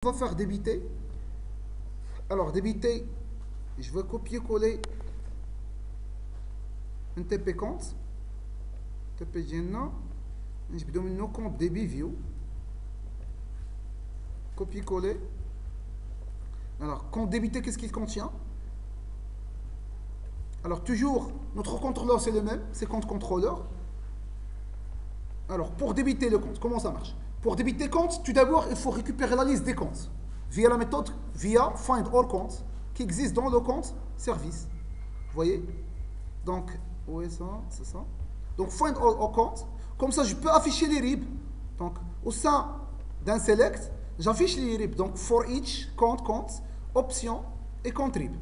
On va faire débiter. Alors, débiter, je vais copier-coller un TP compte. TP جينا نجبدو منه compte débit view. Copier-coller. Alors, compte débité, qu'est-ce qu'il contient? Alors, toujours, notre contrôleur, c'est le même, c'est compte contrôleur. Alors, pour débiter le compte, comment ça marche? Pour débiter compte, tout d'abord, il faut récupérer la liste des comptes via la méthode, via find all compte qui existe dans le compte service. Vous voyez? Donc, où est ça? C'est ça. Donc, find all compte. Comme ça, je peux afficher les RIB. Donc, au sein d'un select, j'affiche les RIB. Donc, for each compte, option et compte RIB.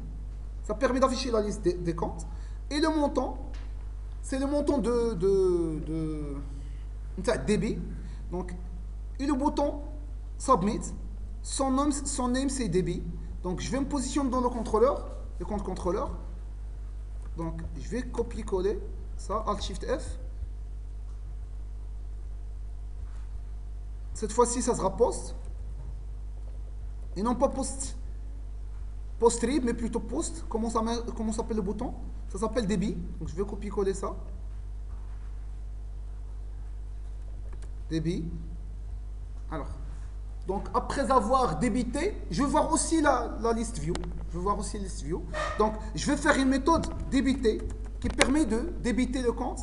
Ça permet d'afficher la liste des comptes. Et le montant, c'est le montant de débit. Donc, et le bouton submit, son name c'est débit. Donc, je vais me positionner dans le contrôleur, le compte contrôleur. Donc, je vais copier-coller ça, Alt Shift F. Cette fois-ci, ça sera post. Et non pas post RIB, mais plutôt post. Comment s'appelle le bouton? Ça s'appelle débit. Donc, je vais copier-coller ça. Débit. Alors, donc après avoir débité, je vais voir aussi la liste view. Je vais voir aussi la liste view. Donc, je vais faire une méthode débiter qui permet de débiter le compte.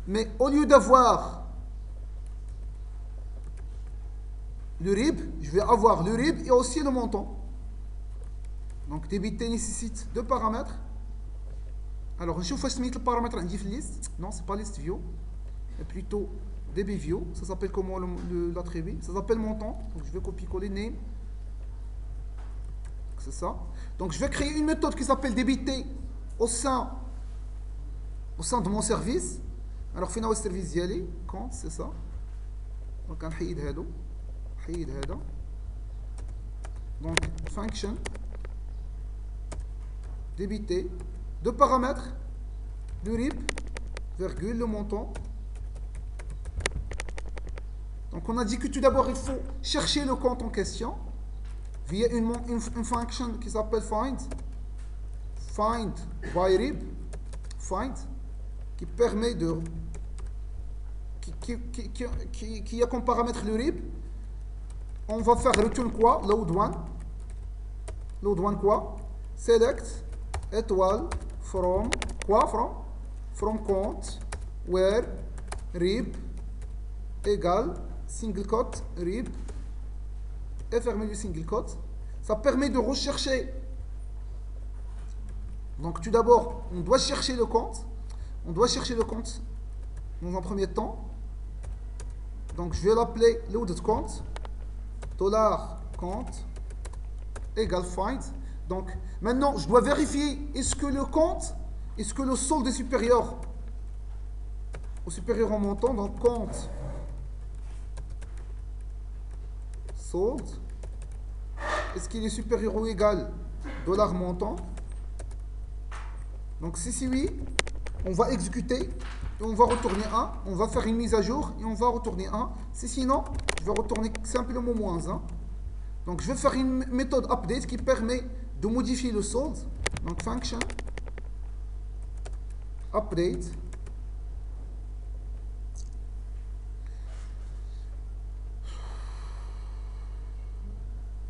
Mais au lieu d'avoir le RIB, je vais avoir le RIB et aussi le montant. Donc, débiter nécessite deux paramètres. Alors, نشوف واش سميت البارامتر عندي في الليست. Non, c'est pas list view, mais plutôt db view. Ça s'appelle comment l'attribut? Ça s'appelle montant. Donc, je vais copier-coller name. C'est ça. Donc, je vais créer une méthode qui s'appelle débiter au sein de mon service. Alors, فين هو السيرفيس ديالي؟ compte, c'est ça. Donc, غنحيد هادو. نحيد هذا. Donc, function débiter. Deux paramètres, le RIB, virgule, le montant. Donc on a dit que tout d'abord il faut chercher le compte en question via une fonction qui s'appelle find by RIB, find, qui permet de qui a comme paramètre le RIB. On va faire return quoi? Load one quoi? Select étoile from quoi? From compte where RIB égale single quote RIB et fermer le single quote. Ça permet de rechercher. Donc tout d'abord, on doit chercher le compte. On doit chercher le compte dans un premier temps. Donc je vais l'appeler loaded compte. $compte égale find. Donc maintenant, je dois vérifier est-ce que le compte, est-ce que le solde est supérieur au montant. Donc compte solde, est-ce qu'il est supérieur ou égal $montant? Donc si oui, on va exécuter et on va retourner 1. On va faire une mise à jour et on va retourner 1. Si sinon, je vais retourner simplement -1. Donc je vais faire une méthode update qui permet de modifier le solde. Donc function update.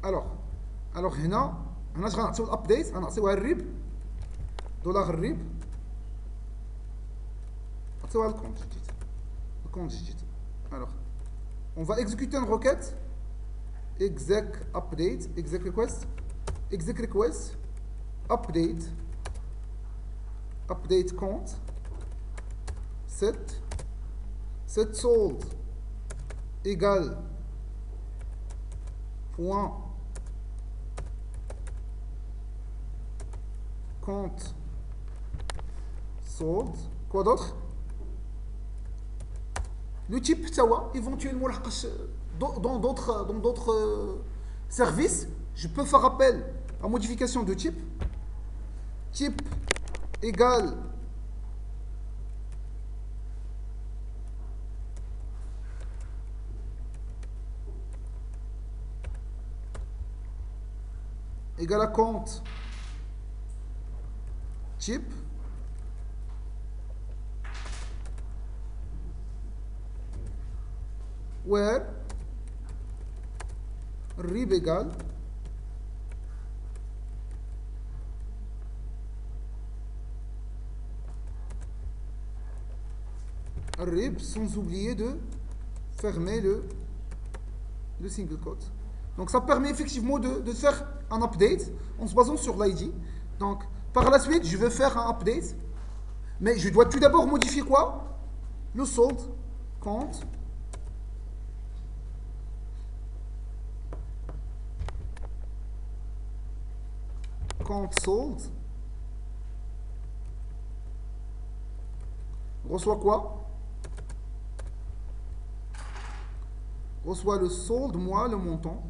Alors هنا غنعطيو الابديت، غنعطيوها الريب $الريب، نعطيوها الكونت جديد. Alors on va exécuter une requête exec update, exec request update compte set sold égale point compte sold. Quoi d'autre? Le type توا éventuellement dans d'autres services, je peux faire appel à modification de type égale égale à compte type where rib égale rib, sans oublier de fermer le single quote. Donc ça permet effectivement de faire un update en se basant sur l'ID. Donc par la suite, je vais faire un update, mais je dois tout d'abord modifier quoi? Le sold compte sold reçoit quoi? Reçoit le sold moins le montant.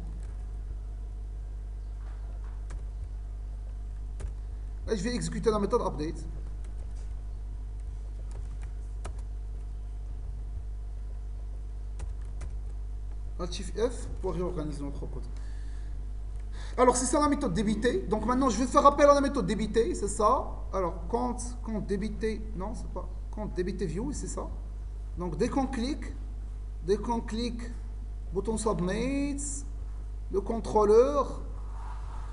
Et je vais exécuter la méthode update. Alt-Shift F pour réorganiser notre code. Alors c'est ça la méthode débité. Donc maintenant je vais faire appel à la méthode débité, c'est ça. Alors compte débité, non c'est pas compte débité view, c'est ça. Donc dès qu'on clique, bouton submit, le contrôleur,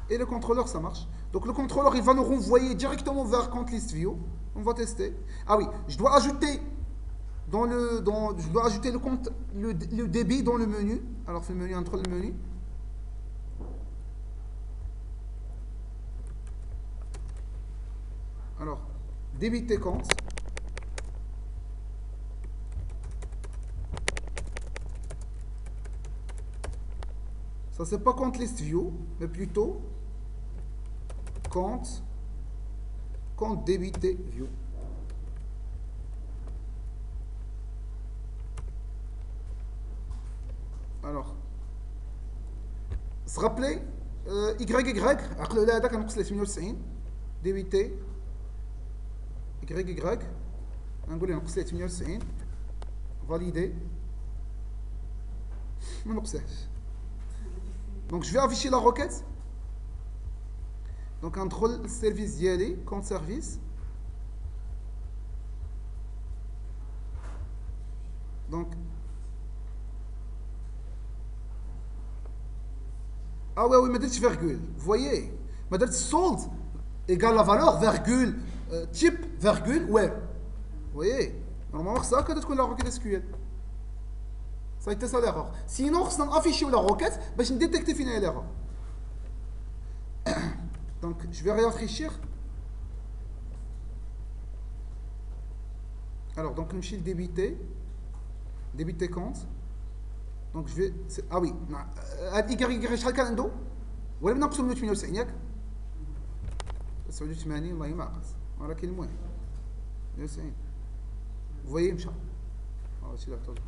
et le contrôleur ça marche. Donc le contrôleur il va nous renvoyer directement vers compte list view. On va tester. Ah oui, je dois ajouter le compte, le débit dans le menu. Alors c'est le menu entre le menu. Alors, débiter compte. Ça c'est pas compte list view, mais plutôt compte débité view. Alors, se rappeler YY, عقلوا هذا كنقص 98 débité YY نقول نقص 98 valider ما نقصهش. Donc je vais afficher la requête. Donc entre le service d'IAD, compte service. Donc ah ouais, mais dit virgule. Vous voyez, mais dit sold égale la valeur virgule type virgule where. Vous voyez, normalement ça quand تكون la requête SQL. Ça a été ça l'erreur. Sinon, on va afficher la requête pour détecter finalement l'erreur. Donc, je vais réafficher. Alors, donc, je vais débiter compte. Donc, je vais. Ah oui, Y, شحال كان عنده؟ ولا بدنا نقصوا 198 ياك؟ 89 الله يمعقص، ولكن المهم 190. Vous voyez, مشى.